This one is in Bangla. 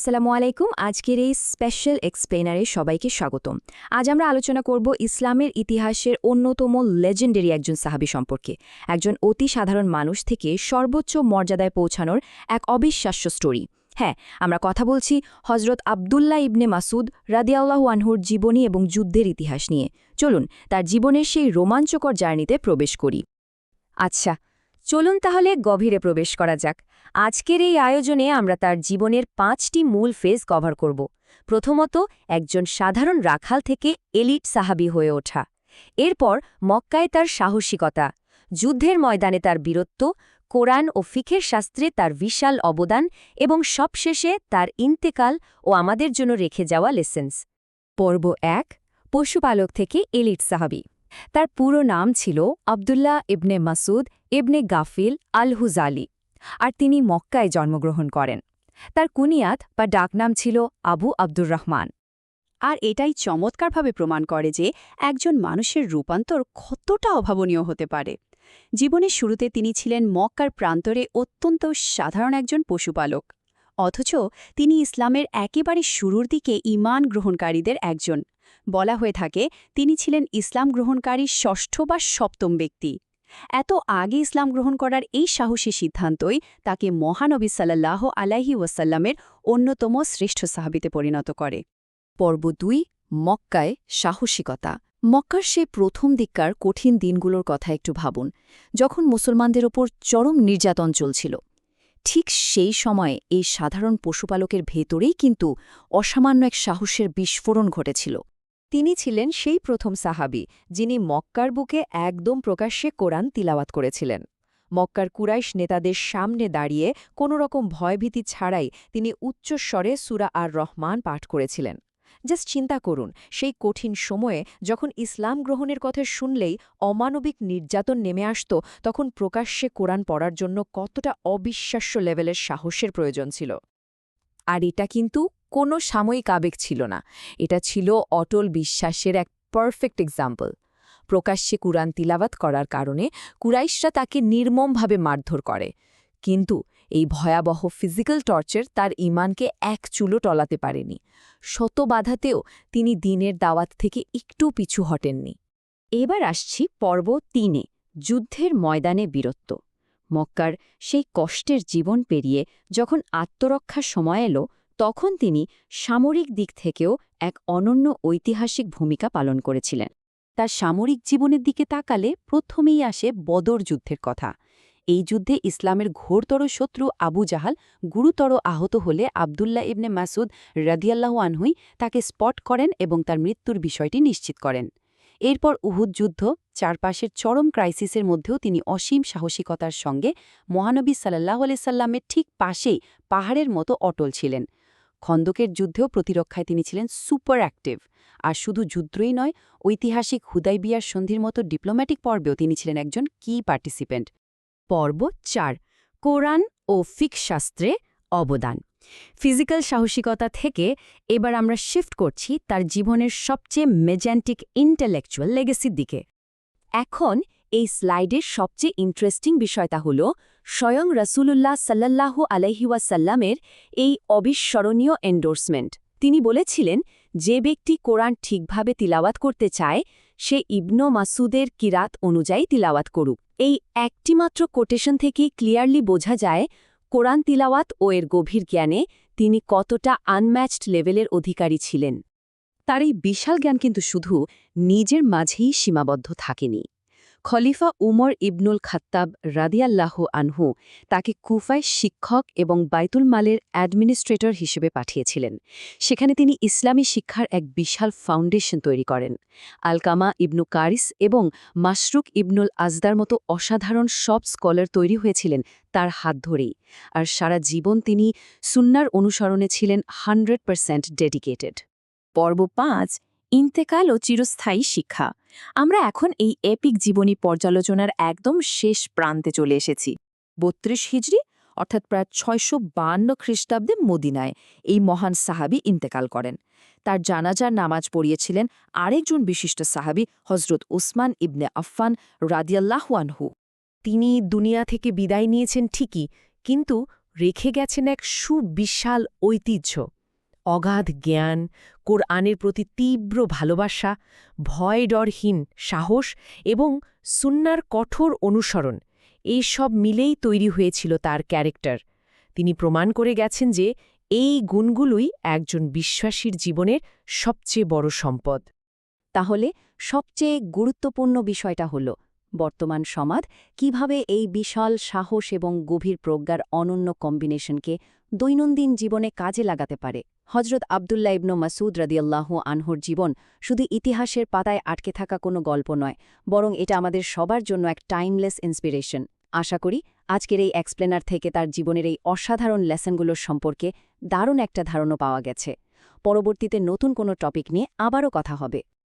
আসসালামু আলাইকুম। আজকের এই স্পেশাল এক্সপ্লেনারে সবাইকে স্বাগতম। আজ আমরা আলোচনা করব ইসলামের ইতিহাসের অন্যতম লেজেন্ডারি একজন সাহাবী সম্পর্কে, একজন অতি সাধারণ মানুষ থেকে সর্বোচ্চ মর্যাদায় পৌঁছানোর এক অবিশ্বাস্য স্টোরি। হ্যাঁ, আমরা কথা বলছি হজরত আবদুল্লাহ ইবনে মাসুদ রাদিয়াল্লাহু আনহুর জীবনী এবং যুদ্ধের ইতিহাস নিয়ে। চলুন তার জীবনের সেই রোমাঞ্চকর জার্নিতে প্রবেশ করি। আচ্ছা, চলুন তাহলে গভীরে প্রবেশ করা যাক। আজকের এই আয়োজনে আমরা তার জীবনের 5টি মূল ফেজ কভার করব। প্রথমত, একজন সাধারণ রাখাল থেকে এলিট সাহাবী হয়ে ওঠা। এরপর মক্কায় তার সাহসিকতা, যুদ্ধের ময়দানে তার বীরত্ব, কোরআন ও ফিকের শাস্ত্রে তার বিশাল অবদান এবং সবশেষে তার ইন্তেকাল ও আমাদের জন্য রেখে যাওয়া লেসেন্স। পর্ব 1, পশুপালক থেকে এলিট সাহাবী। তার পুরো নাম ছিল আবদুল্লাহ ইবনে মাসুদ ইবনে গাফিল আল হুজালি, আর তিনি মক্কায় জন্মগ্রহণ করেন। তার কুনিয়াত বা ডাকনাম ছিল আবু আব্দুর রহমান। আর এটাই চমৎকারভাবে প্রমাণ করে যে একজন মানুষের রূপান্তর কতটা অভাবনীয় হতে পারে। জীবনের শুরুতে তিনি ছিলেন মক্কার প্রান্তরে অত্যন্ত সাধারণ একজন পশুপালক, অথচ তিনি ইসলামের একেবারে শুরুর দিকে ঈমান গ্রহণকারীদের একজন। বলা হয়ে থাকে তিনি ছিলেন ইসলাম গ্রহণকারী ষষ্ঠ বা সপ্তম ব্যক্তি। এত আগে ইসলাম গ্রহণ করার এই সাহসী সিদ্ধান্তই তাকে মহানবী সাল্লাল্লাহু আলাইহি ওয়াসাল্লামের অন্যতম শ্রেষ্ঠ সাহাবীতে পরিণত করে। পর্ব 2, মক্কায় সাহসিকতা। মক্কার সেই প্রথম দিককার কঠিন দিনগুলোর কথা একটু ভাবুন, যখন মুসলমানদের ওপর চরম নির্যাতন চলছিল। ঠিক সেই সময়ে এই সাধারণ পশুপালকের ভেতরেই কিন্তু অসামান্য এক সাহসের বিস্ফোরণ ঘটেছিল। তিনি ছিলেন সেই প্রথম সাহাবী যিনি মক্কার বুকে একদম প্রকাশ্যে কোরআন তিলাওয়াত করেছিলেন। মক্কার কুরাইশ নেতাদের সামনে দাঁড়িয়ে কোনোরকম ভয়ভীতি ছাড়াই তিনি উচ্চস্বরে সূরা আর রহমান পাঠ করেছিলেন। জাস্ট চিন্তা করুন, সেই কঠিন সময়ে যখন ইসলাম গ্রহণের কথা শুনলেই অমানবিক নির্যাতন নেমে আসত, তখন প্রকাশ্যে কোরআন পড়ার জন্য কতটা অবিশ্বাস্য লেভেলের সাহসের প্রয়োজন ছিল। আর এটা কিন্তু কোনো সাময়িক আবেগ ছিল না, এটা ছিল অটল বিশ্বাসের এক পারফেক্ট এক্সাম্পল। প্রকাশ্যে কুরআন তিলাওয়াত করার কারণে কুরাইশরা তাকে নির্মমভাবে মারধর করে, কিন্তু এই ভয়াবহ ফিজিক্যাল টর্চার তার ঈমানকে এক চুলো টলাতে পারেনি। শত বাধাতেও তিনি দ্বীনের দাওয়াত থেকে একটু পিছু হটেননি। এবার আসছি পর্ব 3, যুদ্ধের ময়দানে বীরত্ব। মক্কার সেই কষ্টের জীবন পেরিয়ে যখন আত্মরক্ষার সময় এলো, তখন তিনি সামরিক দিক থেকেও এক অনন্য ঐতিহাসিক ভূমিকা পালন করেছিলেন। তার সামরিক জীবনের দিকে তাকালে প্রথমেই আসে বদর যুদ্ধের কথা। এই যুদ্ধে ইসলামের ঘোরতর শত্রু আবু জাহাল গুরুতর আহত হলে আবদুল্লাহ ইবনে মাসুদ রাদিয়াল্লাহু আনহুই তাকে স্পট করেন এবং তার মৃত্যুর বিষয়টি নিশ্চিত করেন। এরপর উহুদ যুদ্ধ, চারপাশের চরম ক্রাইসিসের মধ্যেও তিনি অসীম সাহসিকতার সঙ্গে মহানবী সাল্লাল্লাহু আলাইহি সাল্লামের ঠিক পাশেই পাহাড়ের মতো অটল ছিলেন। খন্দকের যুদ্ধেও প্রতিরক্ষায় তিনি ছিলেন সুপার অ্যাক্টিভ। আর শুধু যুদ্ধই নয়, ঐতিহাসিক হুদাইবিয়ার সন্ধির মতো ডিপ্লোম্যাটিক পর্বেও তিনি ছিলেন একজন কি পার্টিসিপেন্ট। পর্ব 4, কোরআন ও ফিক শাস্ত্রে অবদান। ফিজিক্যাল সাহসিকতা থেকে এবার আমরা শিফট করছি তার জীবনের সবচেয়ে মেজেন্টিক ইন্টেলেকচুয়াল লেগেসির দিকে। এখন এই স্লাইডের সবচেয়ে ইন্টারেস্টিং বিষয়টা হল স্বয়ং রাসূলুল্লাহ সাল্লাল্লাহু আলাইহি ওয়াসাল্লামের এই অবিস্মরণীয় এন্ডোর্সমেন্ট। তিনি বলেছিলেন, যে ব্যক্তি কোরআন ঠিকভাবে তিলাওয়াত করতে চায় সে ইবনু মাসুদের কিরাত অনুযায়ী তিলাওয়াত করুক। এই একটিমাত্র কোটেশন থেকেই ক্লিয়ারলি বোঝা যায় কোরআন তিলাওয়াত ও এর গভীর জ্ঞানে তিনি কতটা আনম্যাচড লেভেলের অধিকারী ছিলেন। তার এই বিশাল জ্ঞান কিন্তু শুধু নিজের মাঝেই সীমাবদ্ধ থাকেনি। খলিফা উমর ইবনুল খাত্তাব রাদিয়াল্লাহু আনহু তাকে কুফায় শিক্ষক এবং বাইতুল মালের অ্যাডমিনিস্ট্রেটর হিসেবে পাঠিয়েছিলেন। সেখানে তিনি ইসলামী শিক্ষার এক বিশাল ফাউন্ডেশন তৈরি করেন। আলকামা ইবনু কারিস এবং মাশরুক ইবনুল আজদার মতো অসাধারণ সব স্কলার তৈরি হয়েছিলেন তার হাত ধরেই। আর সারা জীবন তিনি সুন্নার অনুসরণে ছিলেন 100% ডেডিকেটেড। পর্ব 5, ইন্তেকাল ও চিরস্থায়ী শিক্ষা। আমরা এখন এই এপিক জীবনী পর্যালোচনার একদম শেষ প্রান্তে চলে এসেছি। 32 হিজরি অর্থাৎ প্রায় 652 খ্রিস্টাব্দে মদিনায় এই মহান সাহাবী ইন্তেকাল করেন। তার জানাজার নামাজ পড়িয়েছিলেন আরেকজন বিশিষ্ট সাহাবী হজরত উসমান ইবনে আফফান রাদিয়াল্লাহু আনহু। তিনি দুনিয়া থেকে বিদায় নিয়েছেন ঠিকই, কিন্তু রেখে গেছেন এক সুবিশাল ঐতিহ্য, অগাধ জ্ঞান, কোরআনের প্রতি তীব্র ভালোবাসা, ভয় ডরহীন সাহস এবং সুন্নার কঠোর অনুসরণ, এই সব মিলেই তৈরি হয়েছিল তার ক্যারেক্টার। তিনি প্রমাণ করে গেছেন যে এই গুণগুলোই একজন বিশ্বাসীর জীবনের সবচেয়ে বড় সম্পদ। তাহলে সবচেয়ে গুরুত্বপূর্ণ বিষয়টা হল বর্তমান সমাজ কিভাবে এই বিশাল সাহস এবং গভীর প্রজ্ঞার অনন্য কম্বিনেশনকে দৈনন্দিন জীবনে কাজে লাগাতে পারে। হজরত আবদুল্লাহ ইবনু মাসউদ রাদিয়াল্লাহু আনহুর জীবন শুধু ইতিহাসের পাতায় আটকে থাকা কোনো গল্প নয়, বরং এটা আমাদের সবার জন্য এক টাইমলেস ইন্সপিরেশন। আশা করি আজকের এই এক্সপ্লেনার থেকে তার জীবনের এই অসাধারণ লেসনগুলোর সম্পর্কে দারুণ একটা ধারণা পাওয়া গেছে। পরবর্তীতে নতুন কোনো টপিক নিয়ে আবারও কথা হবে।